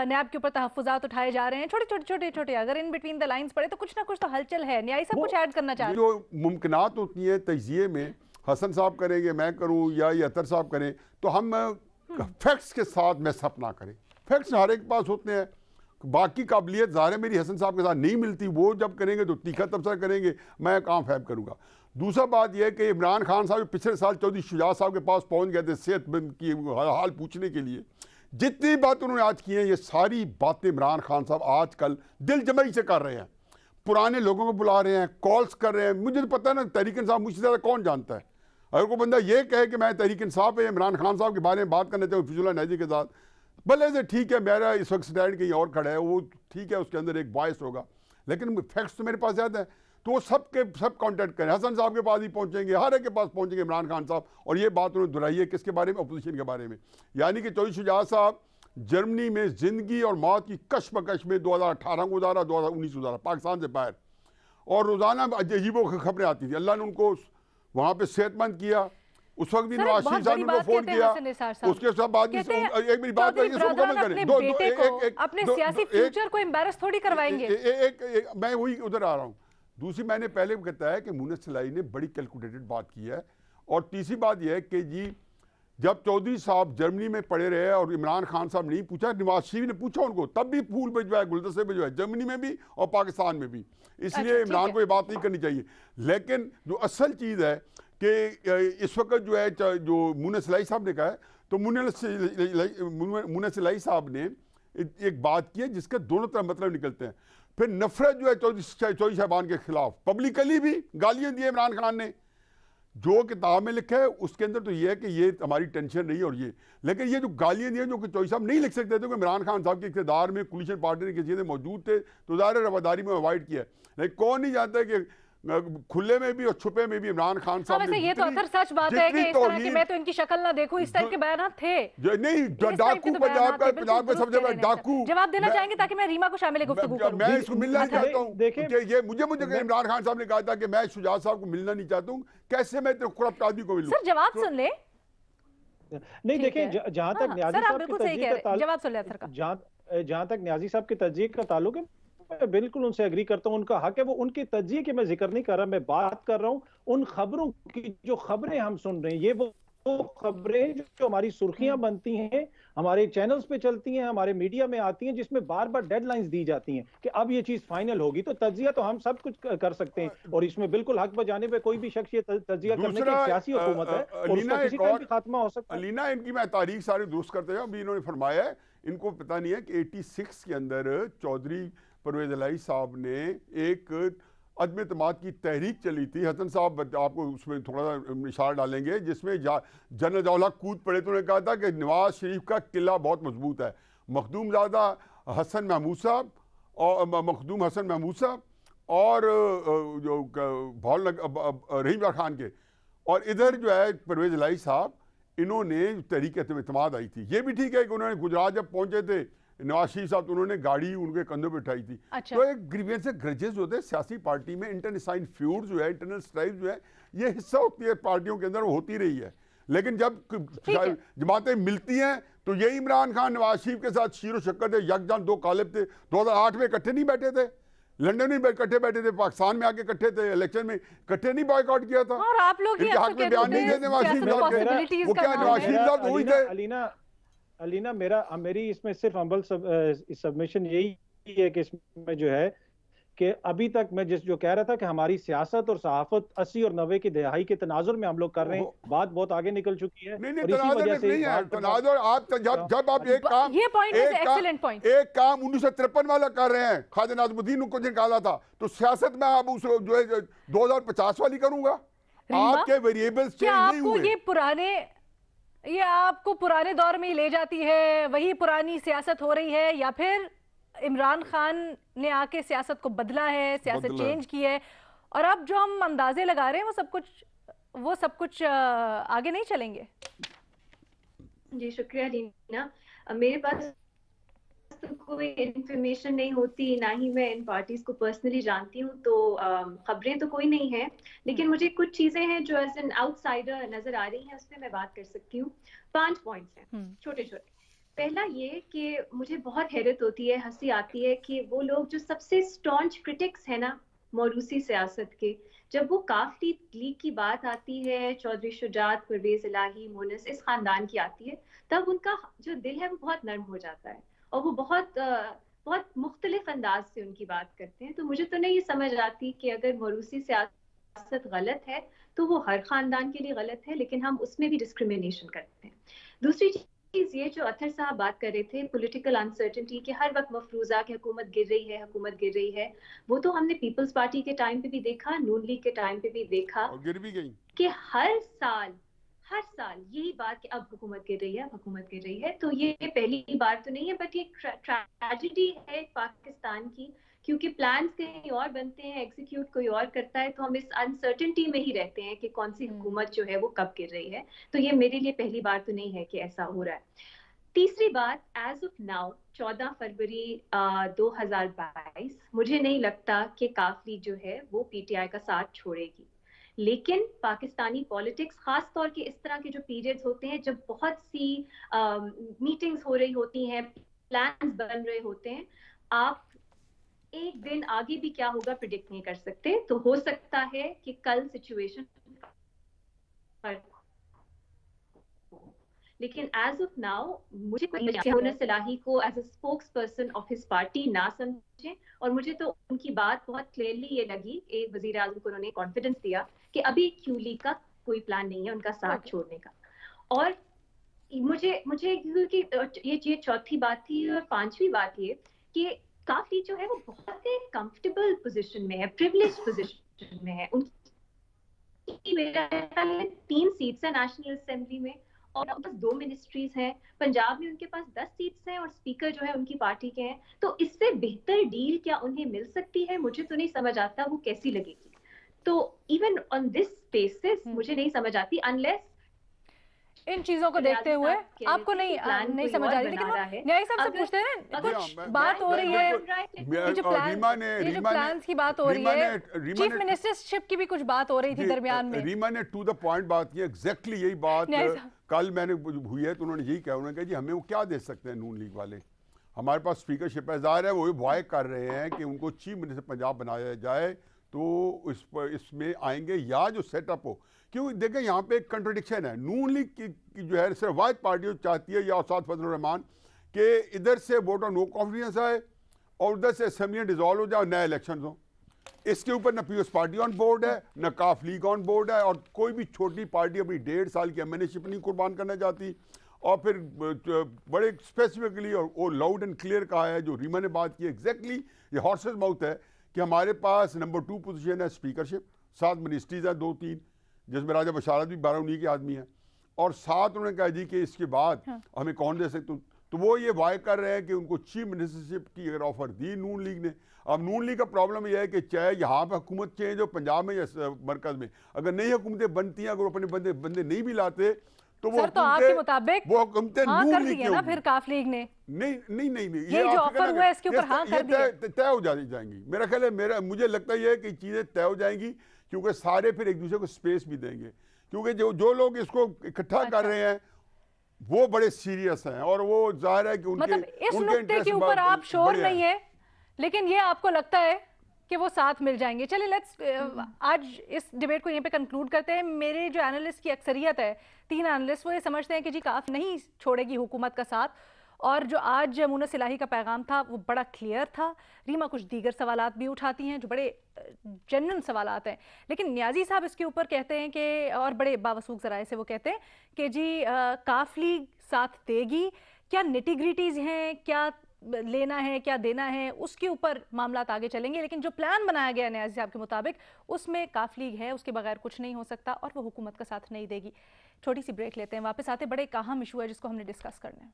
Speaker 1: नैब के ऊपर तहफ्फुज़ात उठाए जा रहे हैं, छोटे छोटे छोटे छोटे, अगर इन बिटवीन द लाइंस पड़े तो कुछ ना कुछ तो हलचल है। न्यायी सब
Speaker 4: वो
Speaker 1: कुछ ऐड करना चाह रहे
Speaker 2: जो मुमकिनात होती हैं तजिए में, हसन साहब करेंगे, मैं करूं या ये अतर साहब करें, तो हम फैक्ट्स के साथ मैसअप ना करें। फैक्ट्स हर एक पास होते हैं, बाकी काबिलियत ज़ाहिर है मेरी हसन साहब के साथ नहीं मिलती, वो जब करेंगे तो तीखा तबसरा करेंगे, मैं काम फैब करूंगा। दूसरा बात यह है कि इमरान खान साहब पिछले साल चौधरी शुजा साहब के पास पहुंच गए थे सेहतमंद की हाल पूछने के लिए। जितनी बात उन्होंने आज की हैं, ये सारी बातें इमरान खान साहब आजकल दिल जमई से कर रहे हैं, पुराने लोगों को बुला रहे हैं, कॉल्स कर रहे हैं। मुझे तो पता है ना, तहरीक इंसाफ मुझसे ज़्यादा कौन जानता है। अगर कोई बंदा ये कहे कि मैं तहरीक इंसाफ है इमरान खान साहब के बारे में बात करना चाहूँ फिजुल्लाह नाजी के साथ, भले से ठीक है, मेरा इस वक्त स्टैंड कहीं और खड़ा है, वो ठीक है, उसके अंदर एक वॉइस होगा, लेकिन फैक्ट्स तो मेरे पास ज़्यादा है। तो वो सब के सब कॉन्टैक्ट करें, हसन साहब के पास ही पहुंचेंगे, हर एक के पास पहुंचेंगे इमरान खान साहब। और ये बात उन्होंने दोहराई है किसके बारे में, अपोजिशन के बारे में। यानी कि चौधरी शुजा साहब जर्मनी में जिंदगी और मौत की कशमकश में 2018 को गुजारा, 2019 गुजारा, पाकिस्तान से बाहर, और रोज़ाना अजीबो खबरें आती थी। अल्लाह ने उनको वहाँ पे सेहतमंद किया। उस वक्त भी नवाज शरीफ साहब ने उनको फोन किया, उसके सब बाद एक मेरी बात
Speaker 1: अपने सियासी फ्यूचर को एम्बैरस थोड़ी करवाएंगे।
Speaker 2: मैं वही उधर आ रहा हूँ। दूसरी, मैंने पहले कहता है कि मुनस सलाई ने बड़ी कैलकुलेटेड बात की है। और तीसरी बात यह है कि जी जब चौधरी साहब जर्मनी में पड़े रहे और इमरान खान साहब नहीं पूछा, नवाज शरीफ ने पूछा उनको, तब भी फूल भिजवाए, गुलदस्ते भिजवाए, जर्मनी में भी और पाकिस्तान में भी। इसलिए इमरान को ये बात नहीं करनी चाहिए। लेकिन जो असल चीज़ है कि इस वक्त जो है, जो मुनस सलाई साहब ने कहा है, तो मुनस सलाई साहब ने एक बात की है जिसके दोनों तरह मतलब निकलते हैं। फिर नफरत जो है चौधरी साहबान के खिलाफ पब्लिकली भी गालियां दी इमरान खान ने। जो किताब में लिखा है उसके अंदर तो ये है कि ये हमारी टेंशन नहीं और ये, लेकिन ये जो गालियां दी हैं जो कि चौधरी साहब नहीं लिख सकते थे कि इमरान खान साहब के इक़्तिदार में कोलिशन पार्टी के चीज़ें मौजूद थे, तो ज़ाहिर रवादारी में अवॉइड किया। लेकिन कौन नहीं जानता कि खुले में भी और छुपे में भी इमरान खान साहब ने,
Speaker 1: ये तो अक्सर सच बात है कि इस तरह की मैं तो इनकी शक्ल ना देखूं, इस टाइप के बयान थे
Speaker 2: नहीं। डाकू पंजाब का सबसे बड़ा डाकू।
Speaker 1: जवाब देना चाहेंगे ताकि मैं रीमा को शामिल गुफ्तगू करूं।
Speaker 2: मैं इसको मिलना नहीं चाहता हूं। देखिए ये मुझे इमरान खान साहब ने कहा था कि मैं शुजा साहब को मिलना नहीं चाहता हूं, कैसे मैं खुरब आदमी को मिलूं?
Speaker 1: सर जवाब सुन ले।
Speaker 4: नहीं देखिए, जहां तक न्याजी साहब की तर्जीह का
Speaker 1: जवाब सुन ले सर का,
Speaker 4: जहां तक न्याजी साहब की तर्जीह का ताल्लुक है, मैं बिल्कुल उनसे एग्री करता हूं, उनका हक है। वो उनकी तर्जीह की मैं जिक्र नहीं कर रहा, मैं बात कर रहा हूं उन खबरों की जो खबरें हम सुन रहे हैं। ये वो खबरें जो हमारी सुर्खियां बनती हैं, हमारे चैनल्स पे चलती हैं, हमारे मीडिया में आती हैं, जिसमें बार बार डेडलाइंस दी जाती हैं कि अब ये चीज फाइनल होगी। तो तज्जिया तो हम सब कुछ कर सकते हैं, और इसमें बिल्कुल हक बजाने पे कोई भी शख्स ये तज्जिया करने की सियासी हुकूमत है और उसका किसी टाइम भी खात्मा हो सकता है।
Speaker 2: अलीना, इनकी मैं तारीख सारी दुरुस्त करते हैं। अभी इन्होंने फरमाया है, इनको पता नहीं है कि 86 के अंदर चौधरी परवेज इलाही साहब ने एक अदम एतमाद की तहरीक चली थी। हसन साहब आपको उसमें थोड़ा सा इशारा डालेंगे, जिसमें जनरल जौला कूद पड़े तो उन्होंने कहा था कि नवाज शरीफ का किला बहुत मजबूत है। मखदूम ज़ादा हसन महमूद साहब और मखदूम हसन महमूद साहब और जो भावल रहीम खान के, और इधर जो है परवेज इलाही साहब, इन्होंने तहरीक एतमाद आई थी। ये भी ठीक है कि उन्होंने गुजरात जब पहुंचे थे नवाज शरीफ साहब, तो उन्होंने गाड़ी उनके कंधों पे उठाई थी।
Speaker 1: अच्छा।
Speaker 2: तो एक ग्रीवेंस ग्रजेस होते हैं सियासी पार्टी में, इंटरसाइन फ्यूड जो है, इंटरनल स्ट्राइक जो है, ये हिस्सा होती है पार्टियों के अंदर, वो होती रही है। लेकिन जब जमातें मिलती हैं तो यही इमरान खान नवाज शरीफ के साथ शीरो शक्कर थे, यकजान दो कालिब थे। 2008 में इकट्ठे नहीं बैठे थे, लंदन में इकट्ठे बैठे थे, पाकिस्तान में आके इकट्ठे थे, इलेक्शन में इकट्ठे नहीं बॉयकॉट किया था।
Speaker 1: और आप लोग
Speaker 2: इनके हक में बयान नहीं देते नवाज शरीफ साहब के, वो क्या नवाज शरीफ साहब तो हुई थे।
Speaker 4: अलीना, मेरी इसमें सिर्फ अम्बल सबमिशन यही है कि इसमें जो है कि अभी तक मैं जो कह रहा था कि हमारी सियासत और सहाफत 80 और 90 की दहाई के तनाजुर में हम लोग कर रहे हैं, बात बहुत आगे निकल चुकी है।
Speaker 2: नहीं, तनाजुर आप जब आप एक काम 1953 वाला कर रहे हैं, ख्वाजा नाज़मुद्दीन को निकाला था, तो सियासत में आप उस जो है 2050 वाली करूंगा। आपके वेरिएबल्स चेंज नहीं हुए।
Speaker 1: ये पुराने ये आपको पुराने दौर में ही ले जाती है, वही पुरानी सियासत हो रही है, या फिर इमरान खान ने आके सियासत को बदला है, सियासत चेंज की है, और अब जो हम अंदाजे लगा रहे हैं वो सब कुछ आगे नहीं चलेंगे?
Speaker 5: जी शुक्रिया रीना। मेरे पास तो कोई इन्फॉर्मेशन नहीं होती, ना ही मैं इन पार्टीज को पर्सनली जानती हूँ, तो खबरें तो कोई नहीं है, लेकिन मुझे कुछ चीजें हैं जो एज एन आउटसाइडर नजर आ रही हैं, उस पर मैं बात कर सकती हूँ। 5 पॉइंट्स हैं छोटे छोटे। पहला ये कि मुझे बहुत हैरत होती है, हंसी आती है कि वो लोग जो सबसे स्टॉन्च क्रिटिक्स है ना मौरूसी सियासत के, जब वो काफ लीग की बात आती है, चौधरी शुजात, परवेज इलाही, मोनस, इस खानदान की आती है, तब उनका जो दिल है वो बहुत नर्म हो जाता है और वो बहुत मुख्तलिफ अंदाज से उनकी बात करते हैं। तो मुझे तो नहीं ये समझ आती कि अगर मौरूसी सियासत गलत है तो वो हर खानदान के लिए गलत है, लेकिन हम उसमें भी डिस्क्रिमिनेशन करते हैं। दूसरी चीज ये जो अथर साहब बात कर रहे थे, पॉलिटिकल अनसर्टेनिटी के हर वक्त मफरूजा कि हुकूमत गिर रही है, वो तो हमने पीपल्स पार्टी के टाइम पे भी देखा, नून लीग के टाइम पे भी देखा,
Speaker 2: और गिर भी गई
Speaker 5: कि हर साल यही बात कि अब हुकूमत गिर रही है। तो ये पहली बार तो नहीं है, बट ये ट्रेजेडी है पाकिस्तान की, क्योंकि प्लान्स कहीं और बनते हैं, एग्जीक्यूट कोई और करता है, तो हम इस अनसर्टेनिटी में ही रहते हैं कि कौन सी हुकूमत जो है वो कब गिर रही है। तो ये मेरे लिए पहली बार तो नहीं है कि ऐसा हो रहा है। तीसरी बात, एज ऑफ नाउ 14 फरवरी 2022 मुझे नहीं लगता कि काफ लीग जो है वो पीटीआई का साथ छोड़ेगी, लेकिन पाकिस्तानी पॉलिटिक्स, खास तौर के इस तरह के जो पीरियड्स होते हैं जब बहुत सी मीटिंग्स हो रही होती हैं, प्लान्स बन रहे होते हैं, आप एक दिन आगे भी क्या होगा प्रिडिक्ट नहीं कर सकते। तो हो सकता है कि कल सिचुएशन, लेकिन एज ऑफ नाउ मुझे मोनस इलाही को as a spokesperson of his party ना समझें, और मुझे तो उनकी बात बहुत क्लियरली ये लगी, एक वजीर आजम को उन्होंने कॉन्फिडेंस दिया कि अभी क्यू लीग का कोई प्लान नहीं है उनका साथ छोड़ने का। और मुझे क्योंकि ये चौथी बात थी, और पांचवी बात ये कि काफ लीग जो है वो बहुत ही कंफर्टेबल पोजीशन में है, प्रिविलेज पोजीशन में है। उनकी मेरा 3 सीट्स है नेशनल असेंबली में, और बस 2 मिनिस्ट्रीज हैं। पंजाब में उनके पास 10 सीट्स हैं, और स्पीकर जो है उनकी पार्टी के हैं। तो इससे बेहतर डील क्या उन्हें मिल सकती है? मुझे तो नहीं समझ आता वो कैसी लगेगी। तो इवन ऑन दिस बेसिस मुझे नहीं समझ आती, अनलेस
Speaker 1: इन चीजों को देखते हुए आपको नहीं समझ आ रही। लेकिन न्याय साहब से पूछते हैं ना, कुछ बात हो रही है, जो प्लान्स की बात हो रही है, चीफ मिनिस्टरशिप की भी कुछ बात हो रही थी दरमियान में।
Speaker 2: रीमा ने टू द पॉइंट बात की, एग्जैक्टली यही बात कल मैंने हुई है, तो उन्होंने यही कहा, उन्होंने कहा जी हमें वो क्या दे सकते हैं नून लीग वाले, हमारे पास स्पीकरशिप है, ज़ाहिर है वो वाय कर रहे हैं कि उनको चीफ मिनिस्टर पंजाब बनाया जाए, तो इसमें आएंगे या जो सेटअप हो। क्योंकि देखें यहाँ पे एक कंट्रडिक्शन है, नून लीग की जो है सिर्फ वाहिद पार्टी चाहती है, या उस्ताद फजलुर रहमान, कि इधर से वोट ऑन नो कॉन्फिडेंस आए और उधर से असेंबलियाँ डिजॉल्व हो जाए, नए इलेक्शन हो। इसके ऊपर न पीपल्स पार्टी ऑन बोर्ड है, न काफ लीग ऑन बोर्ड है, और कोई भी छोटी पार्टी अपनी 1.5 साल की एमएनएशिप नहीं कुर्बान करना चाहती। और फिर बड़े स्पेसिफिकली और वो लाउड एंड क्लियर कहा है, जो रीमा ने बात की, एग्जैक्टली ये हॉर्सेस माउथ है कि हमारे पास नंबर 2 पोजीशन है स्पीकरशिप, 7 मिनिस्ट्रीज है 2-3, जिसमें राजा बशारत भी 12 उन्हीं के आदमी हैं, और 7 उन्होंने कहा जी कि इसके बाद हमें कौन दे सकते। तो वो ये वाय कर रहे हैं कि उनको चीफ मिनिस्टरशिप की अगर ऑफर दी नून लीग ने। अब नून लीग का प्रॉब्लम यह है कि चाहे यहाँ पर हुकूमत चेंज हो, पंजाब में या मरकज में, अगर नई हुकूमतें बनती हैं, अगर अपने बंदे नहीं भी लाते, तो वो
Speaker 1: तो आपके मुताबिक
Speaker 2: वो हुकूमतें नून लीग
Speaker 1: ना फिर काफ लीग ने
Speaker 2: नहीं
Speaker 1: ये जो ऑफर हुआ है इसके ऊपर हाँ कर दिया,
Speaker 2: तय हो जाएंगी। मेरा ख्याल है, मुझे लगता है कि चीजें तय हो जाएंगी, क्योंकि सारे फिर एक दूसरे को स्पेस भी देंगे, क्योंकि जो लोग इसको इकट्ठा कर रहे हैं वो बड़े सीरियस हैं, और वो जाहिर है कि उनके
Speaker 1: इस नुक्ते के ऊपर आप श्योर नहीं है, लेकिन ये आपको लगता है कि वो साथ मिल जाएंगे। चलिए लेट्स आज इस डिबेट को यहीं पे कंक्लूड करते हैं। मेरे जो एनालिस्ट की अक्सरियत है, 3 एनालिस्ट, वो ये समझते हैं कि जी काफ नहीं छोड़ेगी हुकूमत का साथ, और जो आज मोनस इलाही का पैगाम था वो बड़ा क्लियर था। रीमा कुछ दीगर सवालात भी उठाती हैं जो बड़े जेन्युइन सवालात हैं, लेकिन न्याजी साहब इसके ऊपर कहते हैं कि, और बड़े बावसूख ज़राए से वो कहते हैं कि जी काफ लीग साथ देगी, क्या निटिग्रिटीज़ हैं, क्या लेना है क्या देना है, उसके ऊपर मामला आगे चलेंगे, लेकिन जो प्लान बनाया गया न्याजी साहब के मुताबिक उसमें काफ लीग है, उसके बगैर कुछ नहीं हो सकता, और वो हुकूमत का साथ नहीं देगी। छोटी सी ब्रेक लेते हैं, वापस आते बड़े एक अहम इशू है जिसको हमने डिस्कस करना है।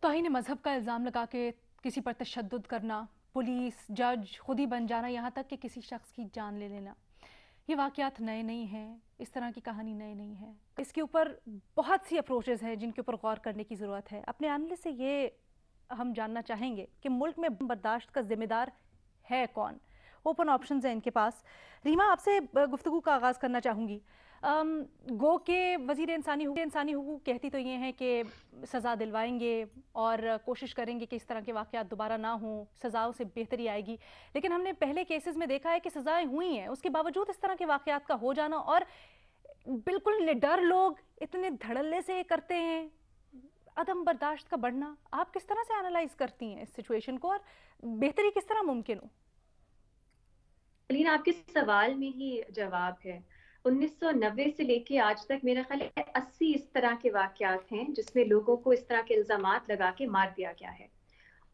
Speaker 1: तौहीन मजहब का इल्ज़ाम लगा के किसी पर तशद्दुद करना, पुलिस जज खुद ही बन जाना, यहाँ तक कि किसी शख्स की जान ले लेना, ये वाक़यात नए नहीं हैं, इस तरह की कहानी नई नहीं है। इसके ऊपर बहुत सी अप्रोचेज़ हैं जिनके ऊपर गौर करने की ज़रूरत है। अपने एनालिस्ट से ये हम जानना चाहेंगे कि मुल्क में बर्दाश्त का ज़िम्मेदार है कौन। ओपन ऑप्शंस हैं इनके पास। रीमा, आपसे गुफ्तगू का आगाज़ करना चाहूँगी। गो के वज़ीर इंसानी हुकूक कहती तो ये हैं कि सज़ा दिलवाएंगे और कोशिश करेंगे कि इस तरह के वाक़यात दोबारा ना हों, सज़ाओं से बेहतरी आएगी। लेकिन हमने पहले केसेस में देखा है कि सज़ाएं हुई हैं, उसके बावजूद इस तरह के वाक़यात का हो जाना, और बिल्कुल निडर लोग इतने धड़ल्ले से करते हैं, अदम बर्दाश्त का बढ़ना। आप किस तरह से एनालाइज करती हैं इस सिचुएशन को और बेहतरी किस तरह मुमकिन हो?
Speaker 5: अलीना, आपके सवाल में ही जवाब है। 1990 से लेके आज तक मेरा ख्याल है 80 इस तरह के वाकयात हैं जिसमें लोगों को इस तरह के इल्जामात लगा के मार दिया गया है,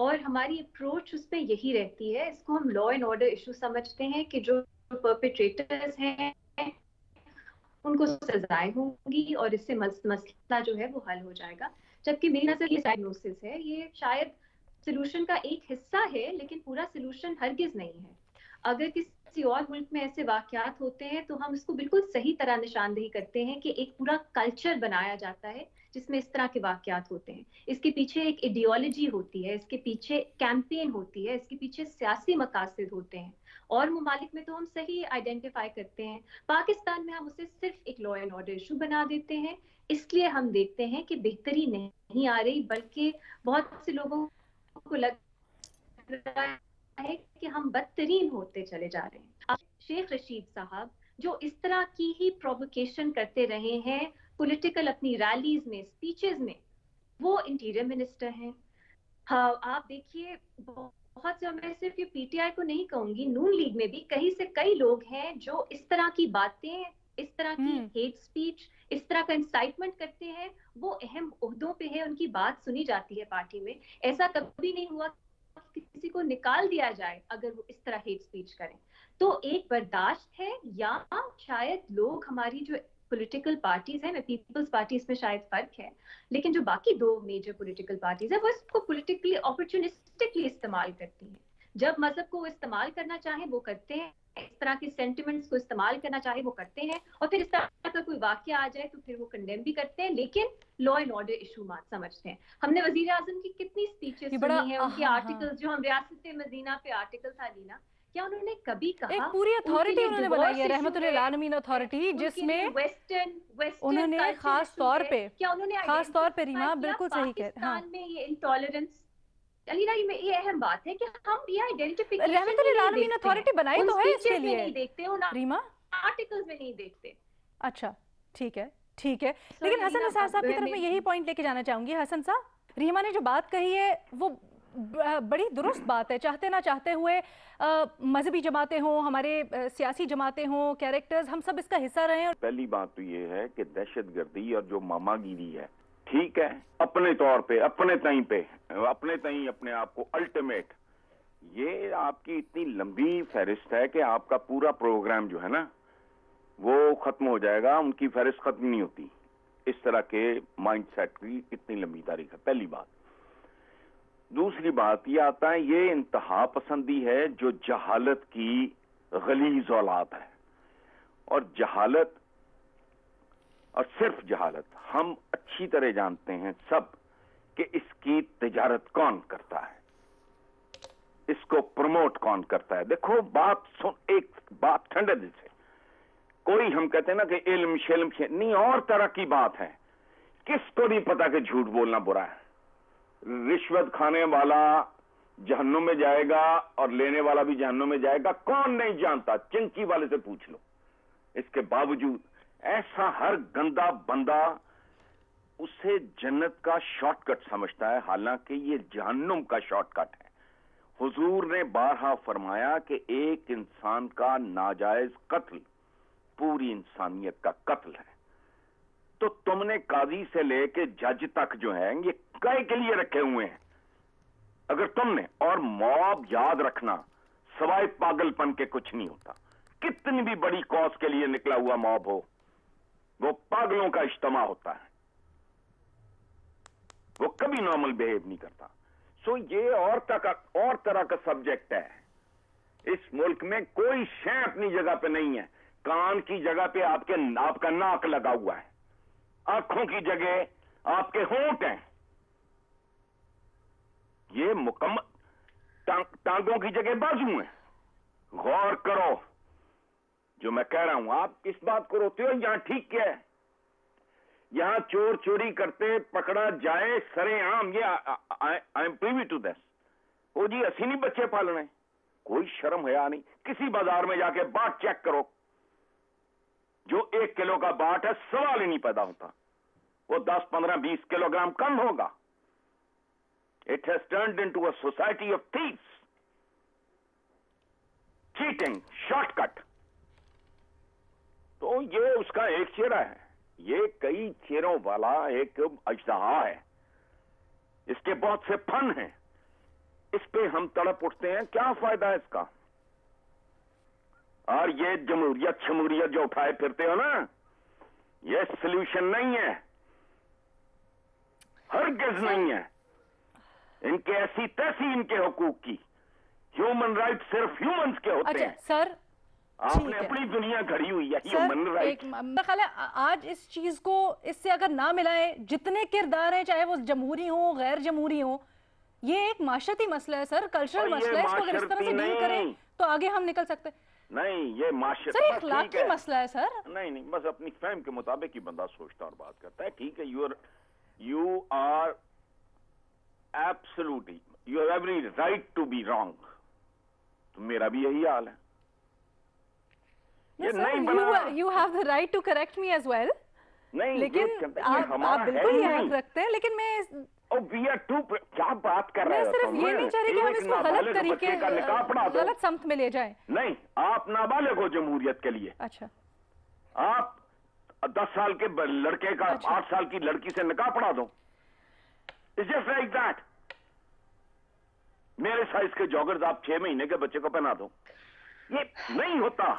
Speaker 5: और हमारी अप्रोच उसमें यही रहती है। इसको हम लॉ एंड ऑर्डर इशू समझते हैं कि जो परपेट्रेटर्स हैं उनको सजाएं होंगी और इससे मसला जो है वो हल हो जाएगा। जबकि मेरी नजर ये डायग्नोसिस है, ये शायद सोल्यूशन का एक हिस्सा है, लेकिन पूरा सोल्यूशन हरगिज नहीं है। अगर किसी और मुल्क में ऐसे वाकयात होते हैं तो हम इसको बिल्कुल सही तरह निशानदेही करते हैं कि एक पूरा कल्चर बनाया जाता है जिसमें इस तरह के वाकयात होते हैं। इसके पीछे एक आइडियोलॉजी होती है, इसके पीछे कैंपेन होती है, इसके पीछे सियासी मकासद होते हैं। और ममालिक में तो हम सही आइडेंटिफाई करते हैं, पाकिस्तान में हम उसे सिर्फ एक लॉ एंड ऑर्डर इशू बना देते हैं। इसलिए हम देखते हैं कि बेहतरी नहीं आ रही, बल्कि बहुत से लोगों को लग रहा है कि हम बदतरीन होते चले जा रहे हैं। शेख रशीद साहब जो इस तरह की ही प्रोवोकेशन करते रहे हैं पॉलिटिकल अपनी रैलीज में, स्पीचेस में, वो इंटीरियर मिनिस्टर हैं। हाँ, आप देखिए बहुत से, मैं सिर्फ ये पीटीआई को नहीं कहूंगी, नून लीग में भी कहीं से कई लोग हैं जो इस तरह की बातें, इस तरह की हेट स्पीच, इस तरह का इंसाइटमेंट करते हैं। वो अहम ओहदों पे है, उनकी बात सुनी जाती है पार्टी में। ऐसा कभी नहीं हुआ कि किसी को निकाल दिया जाए अगर वो इस तरह हेट स्पीच करें। तो एक बर्दाश्त है, या शायद लोग, हमारी जो पॉलिटिकल पार्टीज है, मैं पीपल्स पार्टी इसमें शायद फर्क है, लेकिन जो बाकी दो मेजर पॉलिटिकल पार्टीज है वो इसको पॉलिटिकली अपॉर्चुनिस्टिकली इस्तेमाल करती हैं। जब मजहब को इस्तेमाल करना चाहे वो करते हैं, इस तरह के सेंटिमेंट्स को इस्तेमाल करना चाहे वो करते हैं, और फिर इस तरह का कोई वाकया आ जाए तो फिर वो कंडेम भी करते हैं, लेकिन लॉ एंड ऑर्डर इशू समझते हैं। हमने वजीर आजम की कितनी स्पीचेस सुनी है, उनके आर्टिकल्स, जो हम रियासत मदीना पे आर्टिकल था लीना, क्या उन्होंने कभी कहा,
Speaker 1: एक पूरी अथॉरिटी उन्होंने बनाई है, रहमतुल्लाह आलमीन अथॉरिटी, जिसमें उन्होंने खास तौर पे रीमा बिल्कुल सही कह, हाँ,
Speaker 5: में ये इंटॉलरेंस, अलीना, ये अहम बात है कि हम ये आइडेंटिफिकेशन
Speaker 1: रहमतुल्लाह आलमीन अथॉरिटी बनाई तो है इसके लिए,
Speaker 5: नहीं देखते, उन
Speaker 1: रीमा
Speaker 5: आर्टिकल्स में नहीं देखते।
Speaker 1: अच्छा, ठीक है, ठीक है। लेकिन हसन निसार साहब की तरफ मैं यही पॉइंट लेके जाना चाहूंगी। हसन साहब, रीमा ने जो बात कही है वो बड़ी दुरुस्त बात है। चाहते ना चाहते हुए मजहबी जमातें हों, हमारे सियासी जमातें हों, कैरेक्टर्स, हम सब इसका हिस्सा रहे हैं।
Speaker 3: पहली बात तो ये है कि दहशतगर्दी और जो मामागिरी है, ठीक है, अपने तौर पे, अपने तई अपने आप को अल्टीमेट, ये आपकी इतनी लंबी फहरिस्त है कि आपका पूरा प्रोग्राम जो है ना वो खत्म हो जाएगा, उनकी फहरिस्त खत्म नहीं होती। इस तरह के माइंडसेट की इतनी लंबी तारीख है, पहली बात। दूसरी बात ये आता है, ये इंतहा पसंदी है जो जहालत की गलीज औलाद है, और जहालत, और सिर्फ जहालत, हम अच्छी तरह जानते हैं सब कि इसकी तिजारत कौन करता है, इसको प्रमोट कौन करता है। देखो बात सुन, एक बात ठंडे दिल से, कोई हम कहते हैं ना कि इल्म शिल्म नहीं, और तरह की बात है। किसको नहीं पता कि झूठ बोलना बुरा है। रिश्वत खाने वाला जहन्नुम में जाएगा और लेने वाला भी जहन्नुम में जाएगा, कौन नहीं जानता, चिंकी वाले से पूछ लो। इसके बावजूद ऐसा हर गंदा बंदा उसे जन्नत का शॉर्टकट समझता है, हालांकि ये जहन्नुम का शॉर्टकट है। हुजूर ने बारहा फरमाया कि एक इंसान का नाजायज कत्ल पूरी इंसानियत का कत्ल है। तो तुमने काजी से लेके जज तक जो है ये काय के लिए रखे हुए हैं? अगर तुमने, और मॉब याद रखना सवाए पागलपन के कुछ नहीं होता, कितनी भी बड़ी कॉज के लिए निकला हुआ मॉब हो, वो पागलों का इज्तिमा होता है, वो कभी नॉर्मल बिहेव नहीं करता। सो ये और तरह का सब्जेक्ट है। इस मुल्क में कोई शय अपनी जगह पे नहीं है। कान की जगह पे आपका नाक लगा हुआ है, आंखों की जगह आपके होंठ हैं, ये मुकम्मल टांगों की जगह बाजू हैं। गौर करो जो मैं कह रहा हूं। आप इस बात को रोते हो, यहां ठीक क्या है? यहां चोर चोरी करते पकड़ा जाए सरेआम, ये I am privy to this. वो जी असि नहीं बच्चे पालने, कोई शर्म हया नहीं। किसी बाजार में जाके बाट चेक करो, जो 1 किलो का बाट है सवाल ही नहीं पैदा होता, वो 10, 15, 20 किलोग्राम कम होगा। It has turned into a society of thieves, cheating, shortcut. तो ये उसका एक चेहरा है, ये कई चेहरों वाला एक अजदहा है। इसके बहुत से फन हैं, इस पे हम तड़प उठते हैं, क्या फायदा है इसका? और ये जमहूरियत जो उठाए फिरते हो ना, ये सॉल्यूशन नहीं है, हरगिज नहीं है। इनके ऐसी तैसी इनके हुकूक की, ह्यूमन राइट सिर्फ ह्यूमंस के होते हैं।
Speaker 1: सर
Speaker 3: आपने अपनी दुनिया घड़ी हुई है ह्यूमन राइट।
Speaker 1: मेरा ख्याल है आज इस चीज को इससे अगर ना मिलाएं, जितने किरदार हैं चाहे वो जमहूरी हो गैर जमहूरी हो, ये एक माशरती मसला है सर, कल्चरल मसला है। इसको अगर इस तरह से डील करें तो आगे हम निकल सकते हैं।
Speaker 3: नहीं, ये माशरती
Speaker 1: सर अखलाकी मसला है सर।
Speaker 3: नहीं, बस अपनी फहम के मुताबिक ही बंदा सोचता और बात करता है। ठीक है, you are absolutely, you have every right to be wrong. तो मेरा भी यही हाल है। ये नहीं बना,
Speaker 1: you have the right to correct me as well.
Speaker 3: नहीं,
Speaker 1: लेकिन आप बिल्कुल ये हक रखते हैं, लेकिन मैं
Speaker 3: क्या बात कर रहे हो?
Speaker 1: मैं सिर्फ ये नहीं चाह रही कि हम इसको गलत तरीके, गलत समत में ले जाएं।
Speaker 3: नहीं, आप नाबालिग हो जमहूरियत के लिए।
Speaker 1: अच्छा,
Speaker 3: आप 10 साल के लड़के का 8 साल की लड़की से निकाह पढ़ा दो, इट्स जस्ट लाइक दैट। मेरे साइज के जॉगर्स आप 6 महीने के बच्चे को पहना दो, ये नहीं होता।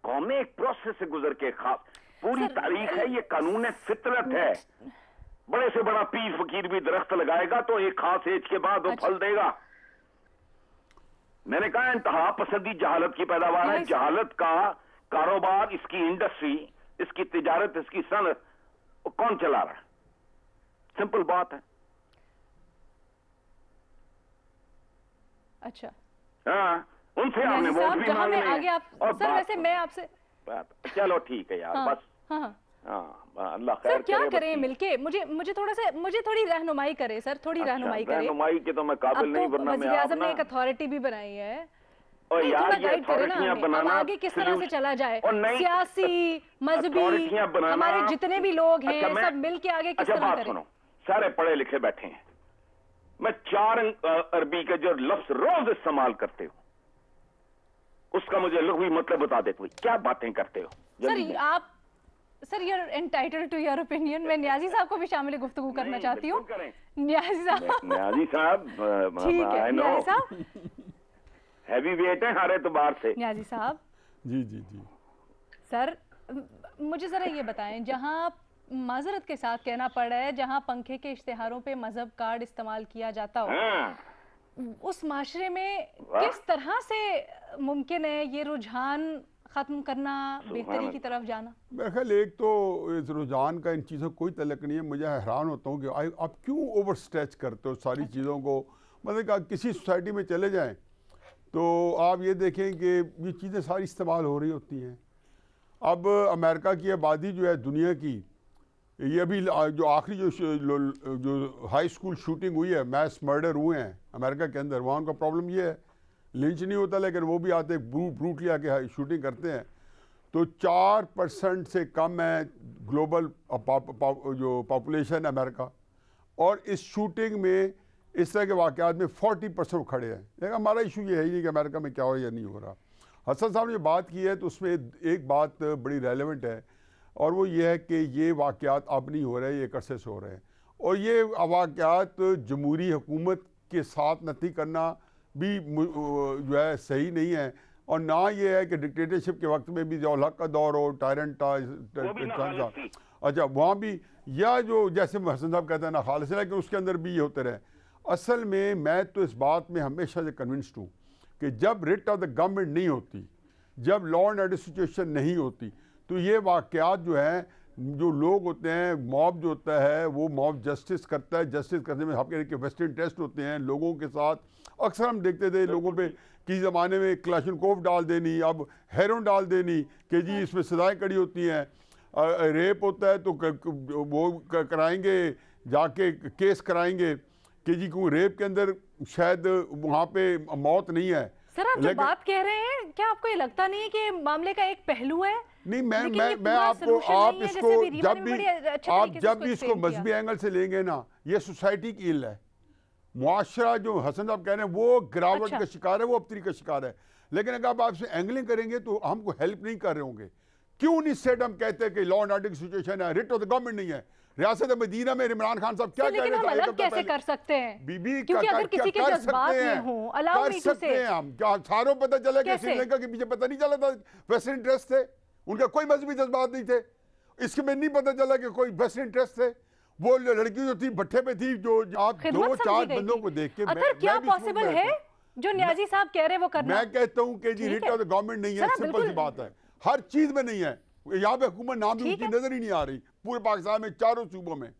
Speaker 3: कौमें एक प्रोसेस से गुजर के, खास पूरी तारीख है, ये कानून फितरत है। बड़े से बड़ा पीर फकीर भी दरख्त लगाएगा तो एक खास एज के बाद वो फल देगा। मैंने कहा इंतहा पसंदी जहालत की पैदावार है। जहालत का कारोबार, इसकी इंडस्ट्री, इसकी तिजारत, इसकी सनत कौन चला रहा है? सिंपल बात है।
Speaker 1: अच्छा,
Speaker 3: हाँ, उनसे आपने वोट भी मांगने हैं।
Speaker 1: और सर वैसे मैं आपसे
Speaker 3: चलो ठीक है यार, बस अल्लाह खैर
Speaker 1: सर क्या करें मिलके? मुझे थोड़ी रहनुमाई करे सर, थोड़ी रहनुमाई करे।
Speaker 3: रहनुमाई के तो मैं काबिल नहीं, वरना मैं
Speaker 1: आज़म ने एक अथॉरिटी भी बनाई है।
Speaker 3: और यार ये अथॉरिटियां बनाना,
Speaker 1: आगे किस तरह से चला जाए, सियासी, मजहबी, हमारे जितने भी लोग हैं सब मिलके आगे किस तरह करें?
Speaker 3: सुनो, सारे पढ़े लिखे बैठे हैं, मैं 4 अरबी के जो लफ्ज रोज इस्तेमाल करते हो उसका मुझे लघवी मतलब बता दे। कोई क्या बातें करते हो?
Speaker 1: Sir you are entitled to your opinion. मैं न्याजी साहब को भी शामिल गुफ्तगू करना चाहती हूँ। न्याजी
Speaker 3: साहब
Speaker 1: ठीक है, न्याजी साहब
Speaker 3: हैवी वेट है हर एतबार से।
Speaker 1: न्याजी साहब
Speaker 2: जी
Speaker 1: सर मुझे जरा ये बताएं, जहां माजरत के साथ कहना पड़ रहा है, जहां पंखे के इश्तिहारों पे मजहब कार्ड इस्तेमाल किया जाता हो, उस माशरे में किस तरह से मुमकिन है ये रुझान खत्म करना, बेहतरी की तरफ जाना?
Speaker 2: मेरे ख्याल एक तो इस रुझान का इन चीज़ों को कोई तल्लुक नहीं है। मुझे हैरान होता हूँ कि आप क्यों ओवर स्ट्रेच करते हो सारी चीज़ों को। मतलब किसी सोसाइटी में चले जाएं तो आप ये देखें कि ये चीज़ें सारी इस्तेमाल हो रही होती हैं। अब अमेरिका की आबादी जो है दुनिया की, ये अभी जो आखिरी जो हाई स्कूल शूटिंग हुई है, मैस मर्डर हुए हैं अमेरिका के अंदर, वहाँ का प्रॉब्लम ये है, लिंच नहीं होता लेकिन वो भी आते ब्रूटली आके शूटिंग करते हैं। तो 4% से कम है ग्लोबल जो पॉपुलेशन अमेरिका, और इस शूटिंग में इस तरह के वाक़यात में 40% खड़े हैं। लेकिन हमारा इशू ये है ही नहीं कि अमेरिका में क्या हो या नहीं हो रहा। हसन साहब ने जो बात की है तो उसमें एक बात बड़ी रेलेवेंट है, और वो ये है कि ये वाक़यात अब नहीं हो रहे, ये एक अरसे से हो रहे हैं। और ये वाक़यात जमहूरी हुकूमत के साथ नती करना भी जो है सही नहीं है। और ना ये है कि डिक्टेटरशिप के वक्त में भी जो हक का दौर हो, टायरेंट था, अच्छा वहाँ भी, या जो जैसे हसन साहब कहते हैं ना खालिस, लेकिन उसके अंदर भी ये होते रहे। असल में मैं तो इस बात में हमेशा से कन्विंस्ड हूँ कि जब रिट ऑफ द गवर्नमेंट नहीं होती, जब लॉ एंड ऑर्डर सिचुएशन नहीं होती, तो ये वाक़यात जो हैं, जो लोग होते हैं, मॉब जो होता है वो मॉब जस्टिस करता है। जस्टिस करने में आपके वेस्टर्न इंटरेस्ट होते हैं लोगों के साथ। अक्सर हम देखते थे लोगों पे कि ज़माने में क्लाशनकोव डाल देनी, अब हेरोइन डाल देनी कि जी इसमें सजाएं कड़ी होती हैं। रेप होता है तो वो कराएंगे, जाके केस कराएंगे कि जी क्यों रेप के अंदर शायद वहाँ पे मौत नहीं है।
Speaker 1: सर आप जो बात कह रहे हैं, क्या आपको ये लगता नहीं है कि मामले का एक पहलू है?
Speaker 2: नहीं, मैं आपको, आप इसको जब भी इसको मजहबी एंगल से लेंगे ना, ये सोसाइटी की इल है। मुआशरा जो हसन साहब कह रहे हैं वो गिरावट का शिकार है, वो अबतरी का शिकार है। लेकिन अगर आप इससे एंगलिंग करेंगे तो हमको हेल्प नहीं कर रहे होंगे। क्यों नहीं सेट हम कहते हैं कि लॉ एंड ऑर्डर की सिचुएशन है, रिट ऑफ द गवर्नमेंट नहीं है। रियासत मदीना में इमरान खान साहब क्या कह रहे थे?
Speaker 1: अलग कैसे कर सकते हैं
Speaker 2: बीबी,
Speaker 1: क्योंकि अगर किसी के जज्बात में हो, अलाउ मी टू से,
Speaker 2: हम क्या सारों पता चला कि श्रीलंका के पीछे पता नहीं चला था वेस्टर्न इंटरेस्ट थे, उनका कोई मजहबी जज्बात नहीं थे। इसमें नहीं पता चला कि कोई वेस्टर्न इंटरेस्ट थे। वो लड़की जो थी भट्टे पे थी, जो आप 2-4 बंदों को देख के
Speaker 1: क्या पॉसिबल है जो न्याजी साहब कह रहे हैं वो करना?
Speaker 2: मैं कहता हूँ कि जी रिट ऑफ द गवर्नमेंट नहीं है, सिंपल सी बात है। हर चीज में नहीं है, यहाँ पे हुकूमत नाम भी उनकी नजर ही नहीं आ रही पूरे पाकिस्तान में, चारों सूबों में।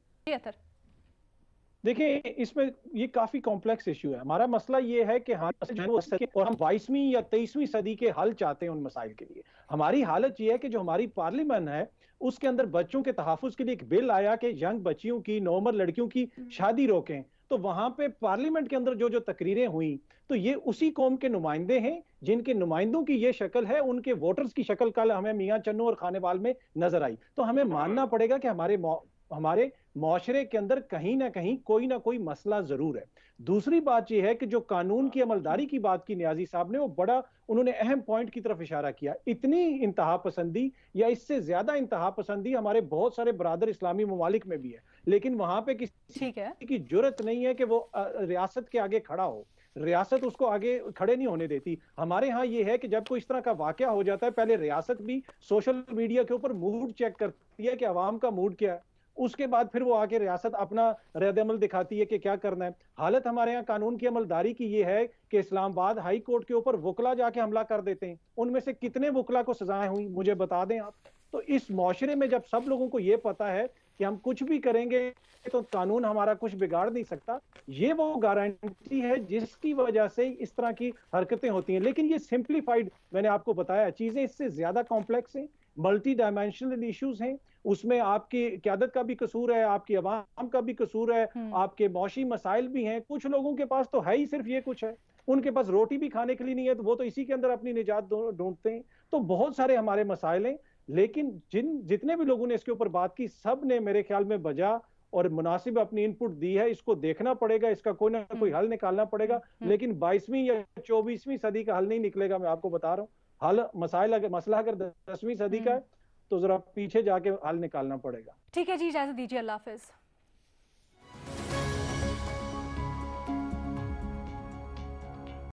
Speaker 4: देखिए इसमें ये काफी कॉम्प्लेक्स इशू है। हमारा मसला ये है कि और हम 22वीं या 23वीं सदी के हल चाहते हैं उन मसाइल के लिए। हमारी हालत ये है कि जो हमारी पार्लियामेंट है उसके अंदर बच्चों के तहफ़्फ़ुज़ के लिए एक बिल आया कि यंग बच्चियों की, नौमर लड़कियों की शादी रोकें। तो वहां पे पार्लियामेंट के अंदर जो तकरीरें हुई, तो ये उसी कौम के नुमाइंदे हैं जिनके नुमाइंदों की ये शक्ल है, उनके वोटर्स की शक्ल कल हमें मियां चन्नू और खानेवाल में नजर आई। तो हमें मानना पड़ेगा कि हमारे मुआशरे के अंदर कहीं ना कहीं कोई ना कोई मसला जरूर है। दूसरी बात यह है कि जो कानून की अमलदारी की बात की न्याजी साहब ने, वो बड़ा उन्होंने अहम पॉइंट की तरफ इशारा किया। इतनी इंतहा पसंदी या इससे ज्यादा इंतहा पसंदी हमारे बहुत सारे बरादर इस्लामी ममालिक में भी है, लेकिन वहां पे किसी की जुर्रत नहीं है कि वो रियासत के आगे खड़ा हो। रियासत उसको आगे खड़े नहीं होने देती। हमारे यहाँ ये है कि जब कोई इस तरह का वाकया हो जाता है, पहले रियासत भी सोशल मीडिया के ऊपर मूड चेक करती है कि अवाम का मूड क्या है, उसके बाद फिर वो आके रियासत अपना रद्द-ए-अमल दिखाती है कि क्या करना है। हालत हमारे यहाँ कानून की अमलदारी की ये है कि इस्लामाबाद हाई कोर्ट के ऊपर वकला जाके हमला कर देते हैं। उनमें से कितने वकला को सजाएं हुई मुझे बता दें आप। तो इस मुआशरे में जब सब लोगों को ये पता है कि हम कुछ भी करेंगे तो कानून हमारा कुछ बिगाड़ नहीं सकता, ये वो गारंटी है जिसकी वजह से इस तरह की हरकतें होती हैं। लेकिन ये सिंप्लीफाइड, मैंने आपको बताया, चीजें इससे ज्यादा कॉम्प्लेक्स हैं, मल्टी डायमेंशनल इश्यूज हैं। उसमें आपकी क़यादत का भी कसूर है, आपकी अवाम का भी कसूर है, आपके मौशी मसाइल भी हैं। कुछ लोगों के पास तो है ही सिर्फ ये कुछ है, उनके पास रोटी भी खाने के लिए नहीं है, तो वो तो इसी के अंदर अपनी निजात ढूंढते हैं। तो बहुत सारे हमारे मसाइल हैं, लेकिन जितने भी लोगों ने इसके ऊपर बात की, सब ने मेरे ख्याल में बजा और मुनासिब अपनी इनपुट दी है। इसको देखना पड़ेगा, इसका कोई ना कोई हल निकालना पड़ेगा। लेकिन 22वीं या 24वीं सदी का हल नहीं निकलेगा, मैं आपको बता रहा हूँ। मसला अगर 10वीं सदी का है तो जरा पीछे जाके हल निकालना पड़ेगा।
Speaker 1: ठीक है जी, इजाजत दीजिए, अल्लाह हाफिज।